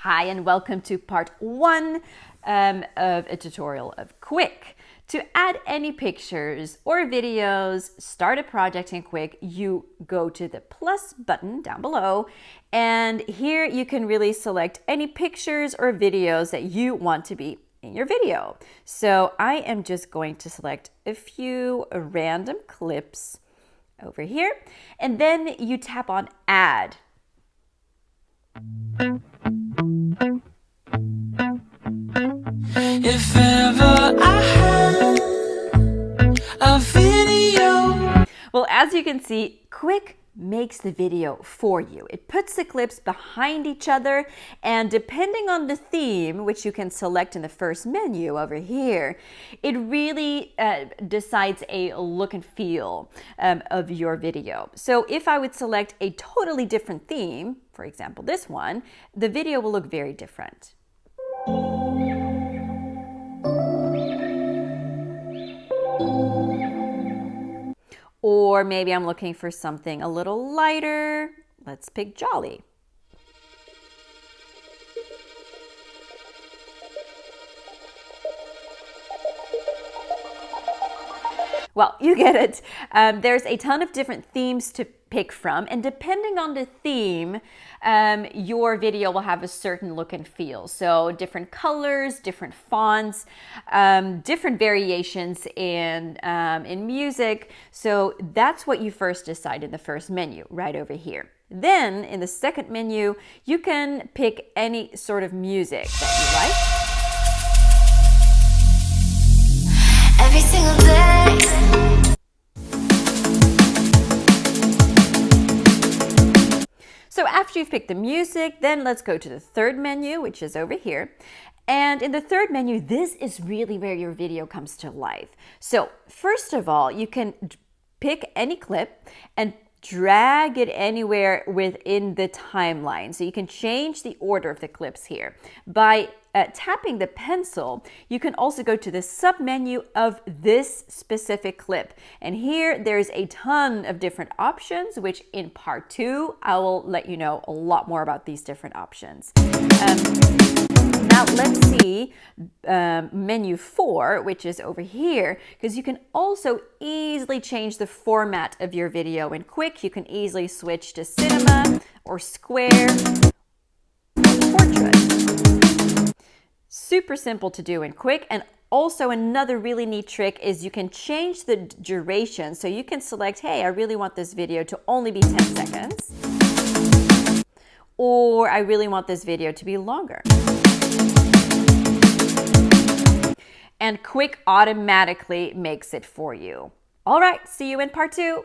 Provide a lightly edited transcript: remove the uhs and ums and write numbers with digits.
Hi and welcome to part 1 of a tutorial of Quik. To add any pictures or videos, start a project in Quik, you go to the plus button down below, and here you can really select any pictures or videos that you want to be in your video. So I am just going to select a few random clips over here, and then you tap on add. If ever I had a video. Well, as you can see, Quik makes the video for you. It puts the clips behind each other, and depending on the theme, which you can select in the first menu over here, it really decides a look and feel of your video. So if I would select a totally different theme, for example this one, the video will look very different. Or maybe I'm looking for something a little lighter. Let's pick jolly. Well, you get it. There's a ton of different themes to pick from, and depending on the theme, your video will have a certain look and feel. So different colors, different fonts, different variations in music. So that's what you first decide in the first menu, right over here. Then in the second menu, you can pick any sort of music that you like. Every single day. So after you've picked the music, then let's go to the third menu, which is over here. And in the third menu, this is really where your video comes to life. So first of all, you can pick any clip and drag it anywhere within the timeline. So you can change the order of the clips here. By tapping the pencil, you can also go to the sub-menu of this specific clip. And here there's a ton of different options, which in part 2, I will let you know a lot more about these different options. Now let's see menu 4, which is over here, because you can also easily change the format of your video in Quik. You can easily switch to cinema or square or portrait. Super simple to do in Quik. And also another really neat trick is you can change the duration. So you can select, hey, I really want this video to only be 10 seconds. Or I really want this video to be longer. And Quik automatically makes it for you. All right, see you in part 2.